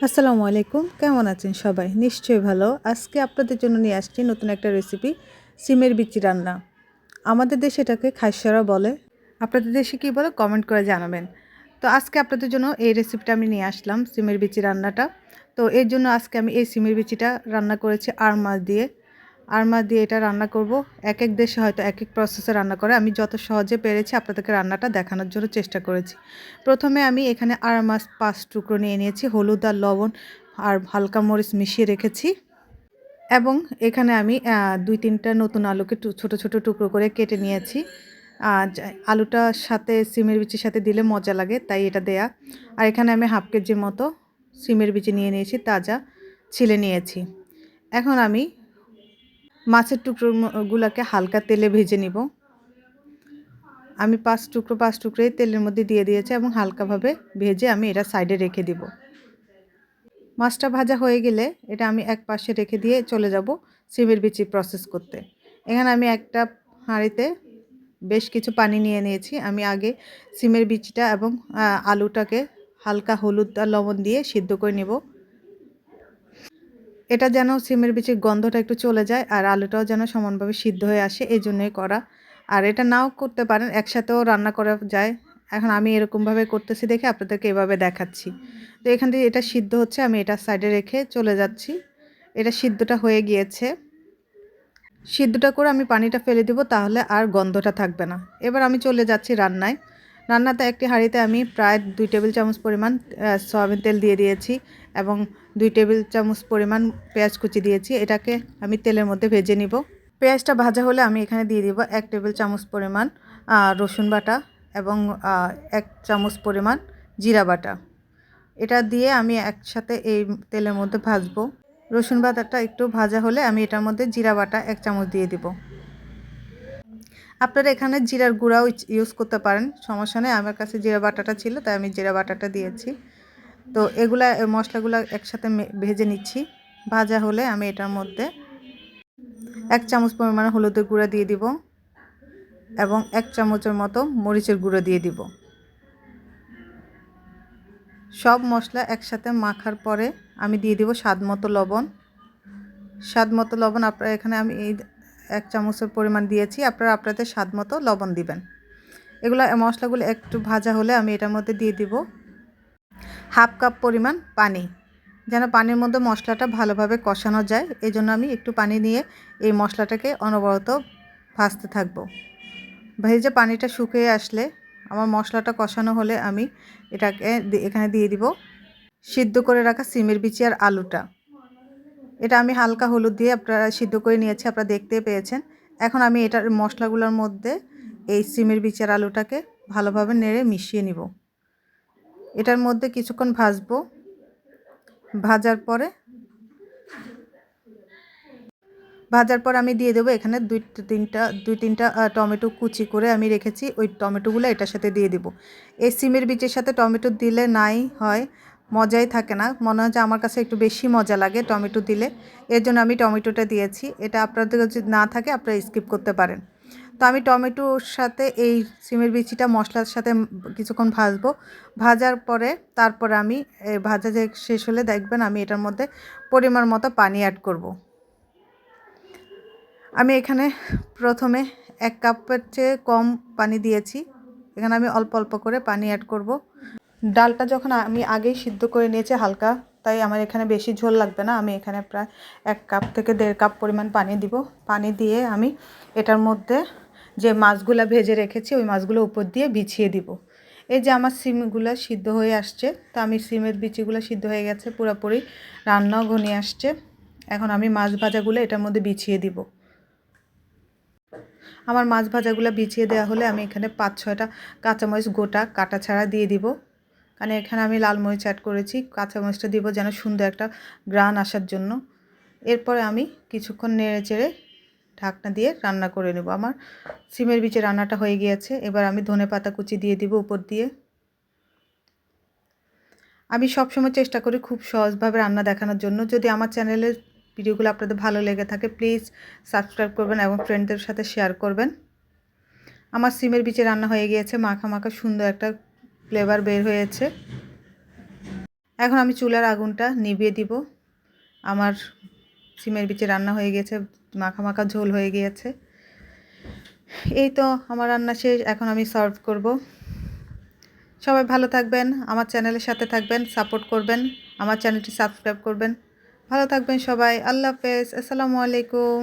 আসসালামু আলাইকুম, কেমন আছেন সবাই? নিশ্চয়ই ভালো। আজকে আপনাদের জন্য নিয়ে আসছি নতুন একটা রেসিপি, সিমের বিচি রান্না। আমাদের দেশে এটাকে খাইসরা বলে। আপনাদের দেশে কী বলে কমেন্ট করে জানাবেন। তো আজকে আপনাদের জন্য এই রেসিপিটা আমি নিয়ে আসলাম, সিমের বিচি রান্নাটা। তো এর জন্য আজকে আমি এই সিমের বিচিটা রান্না করেছি আড় মাছ দিয়ে। আড় মাছ দিয়ে এটা রান্না করব। এক এক দেশে হয়তো এক এক প্রসেসে রান্না করে। আমি যত সহজে পেরেছি আপনাদেরকে রান্নাটা দেখানোর জন্য চেষ্টা করেছি। প্রথমে আমি এখানে আড় মাছ 5 টুকরো নিয়ে নিয়েছি, হলুদ আর লবণ আর হালকা মরিচ মিশিয়ে রেখেছি। এবং এখানে আমি 2-3টা নতুন আলুকে ছোট ছোট টুকরো করে কেটে নিয়েছি। আলুটার সাথে সিমের বিচির সাথে দিলে মজা লাগে, তাই এটা দেয়া। আর এখানে আমি হাফ কেজির মতো সিমের বিচি নিয়ে নিয়েছি, তাজা ছিলে নিয়েছি। এখন আমি মাছের টুকরোগুলোকে হালকা তেলে ভেজে নিব। আমি 5 টুকরোই তেলের মধ্যে দিয়ে দিয়েছি এবং হালকাভাবে ভেজে আমি এটা সাইডে রেখে দিব। মাছটা ভাজা হয়ে গেলে এটা আমি এক পাশে রেখে দিয়ে চলে যাব সিমের বিচি প্রসেস করতে। এখানে আমি একটা হাঁড়িতে বেশ কিছু পানি নিয়ে নিয়েছি। আমি আগে সিমের বিচিটা এবং আলুটাকে হালকা হলুদ আর লবণ দিয়ে সিদ্ধ করে নেব। এটা যেন সিমের বিচির গন্ধটা একটু চলে যায় আর আলুটাও যেন সমানভাবে সিদ্ধ হয়ে আসে, এই জন্যই করা। আর এটা নাও করতে পারেন, একসাথেও রান্না করা যায়। এখন আমি এরকমভাবে করতেছি দেখে আপনাদেরকে এভাবে দেখাচ্ছি। তো এখান থেকে এটা সিদ্ধ হচ্ছে, আমি এটা সাইডে রেখে চলে যাচ্ছি। এটা সিদ্ধটা হয়ে গিয়েছে। সিদ্ধটা করে আমি পানিটা ফেলে দেব, তাহলে আর গন্ধটা থাকবে না। এবার আমি চলে যাচ্ছি রান্নায়। রান্নাতে একটি হাঁড়িতে আমি প্রায় 2 টেবিল চামচ পরিমাণ সয়াবিন তেল দিয়ে দিয়েছি এবং 2 টেবিল চামচ পরিমাণ পেঁয়াজ কুচি দিয়েছি। এটাকে আমি তেলের মধ্যে ভেজে নিব। পেঁয়াজটা ভাজা হলে আমি এখানে দিয়ে দিব 1 টেবিল চামচ পরিমাণ রসুন বাটা এবং 1 চামচ পরিমাণ জিরা বাটা। এটা দিয়ে আমি একসাথে এই তেলের মধ্যে ভাজবো। রসুন বাটাটা একটু ভাজা হলে আমি এটার মধ্যে জিরা বাটা 1 চামচ দিয়ে দিব। আপনারা এখানে জিরার গুঁড়াও ইউজ করতে পারেন, সমস্যা নেই। আমার কাছে জিরা বাটাটা ছিল, তাই আমি জিরা বাটাটা দিয়েছি। তো মশলাগুলো একসাথে ভেজে নিচ্ছি। ভাজা হলে আমি এটার মধ্যে 1 চামচ পরিমাণ হলুদের গুঁড়া দিয়ে দিব এবং 1 চামচের মতো মরিচের গুঁড়ো দিয়ে দিব। সব মশলা একসাথে মাখার পরে আমি দিয়ে দিব স্বাদ মতো লবণ। স্বাদ মতো লবণ আপনারা এখানে আমি এই 1 চামচের পরিমাণ দিয়েছি, আপনারা আপনাদের স্বাদ মতো লবণ দিবেন। মশলাগুলো একটু ভাজা হলে আমি এটার মধ্যে দিয়ে দিব হাফ কাপ পরিমাণ পানি, যেন পানির মধ্যে মশলাটা ভালোভাবে কষানো যায়। এই জন্য আমি একটু পানি নিয়ে এই মশলাটাকে অনবরত ভাজতে থাকবো। ভেজে পানিটা শুকিয়ে আসলে আমার মশলাটা কষানো হলে আমি এটাকে এখানে দিয়ে দিব সিদ্ধ করে রাখা সিমের বিচি আর আলুটা। এটা আমি হালকা হলুদ দিয়ে আপনারা সিদ্ধ করে নিয়েছি, আপনারা দেখতেই পেয়েছেন। এখন আমি এটার মশলাগুলোর মধ্যে এই সিমের বিচি আর আলুটাকে ভালোভাবে নেড়ে মিশিয়ে নিব। এটার মধ্যে কিছুক্ষণ ভাজবো। ভাজার পর আমি দিয়ে দেবো এখানে 2-3টা টমেটো কুচি করে আমি রেখেছি, ওই টমেটোগুলো এটার সাথে দিয়ে দেবো। এই সিমের বিচির সাথে টমেটো দিলে নাই হয়, মজাই থাকে না। মনে হয় যে আমার কাছে একটু বেশি মজা লাগে টমেটো দিলে, এর জন্য আমি টমেটোটা দিয়েছি। এটা আপনাদের যদি না থাকে আপনারা স্কিপ করতে পারেন। তো আমি টমেটোর সাথে এই সিমের বিচিটা মশলার সাথে কিছুক্ষণ ভাজবো। ভাজার পরে তারপরে আমি ভাজা যে শেষ হলে দেখবেন আমি এটার মধ্যে পরিমাণ মতো পানি অ্যাড করব। আমি এখানে প্রথমে 1 কাপের চেয়ে কম পানি দিয়েছি। এখানে আমি অল্প অল্প করে পানি অ্যাড করব। ডালটা যখন আমি আগেই সিদ্ধ করে নিয়েছি হালকা, তাই আমার এখানে বেশি ঝোল লাগবে না। আমি এখানে প্রায় 1 কাপ থেকে 1.5 কাপ পরিমাণ পানি দিব। পানি দিয়ে আমি এটার মধ্যে যে মাছগুলো ভেজে রেখেছি ওই মাছগুলো উপর দিয়ে বিছিয়ে দিব। এই যে আমার সিমগুলো সিদ্ধ হয়ে আসছে, তো আমি সিমের বিচিগুলো সিদ্ধ হয়ে গেছে, পুরোপুরি রান্নাও ঘনিয়ে আসছে। এখন আমি মাছ ভাজাগুলো এটার মধ্যে বিছিয়ে দিব। আমার মাছ ভাজাগুলো বিছিয়ে দেওয়া হলে আমি এখানে 5-6টা কাঁচামরিচ গোটা কাটা ছাড়া দিয়ে দিব, কারণ এখানে আমি লাল মরিচ অ্যাড করেছি। কাঁচামরিচটা দিব যেন সুন্দর একটা গ্রান আসার জন্য। এরপরে আমি কিছুক্ষণ নেড়ে চেড়ে ঢাকনা দিয়ে রান্না করে নেব। আমার সিমের বিচি রান্নাটা হয়ে গিয়েছে। এবার আমি ধনেপাতা কুচি দিয়ে দিব উপর দিয়ে। আমি সবসময় চেষ্টা করি খুব সহজভাবে রান্না দেখানোর জন্য। যদি আমার চ্যানেলের ভিডিওগুলো আপনাদের ভালো লেগে থাকে প্লিজ সাবস্ক্রাইব করবেন এবং ফ্রেন্ডদের সাথে শেয়ার করবেন। আমার সিমের বিচি রান্না হয়ে গিয়েছে, মাখা মাখা সুন্দর একটা ফ্লেভার বের হয়েছে। এখন আমি চুলার আগুনটা নিভিয়ে দিব। আমার সিমের বিচি রান্না হয়ে গেছে, মাখা মাখা ঝোল হয়ে গিয়েছে। এই তো আমার রান্না শেষ, এখন আমি সার্ভ করব। সবাই ভালো থাকবেন, আমার চ্যানেলের সাথে থাকবেন, সাপোর্ট করবেন, আমার চ্যানেলটি সাবস্ক্রাইব করবেন। ভালো থাকবেন সবাই, আল্লাহ হাফেজ, আসসালামু আলাইকুম।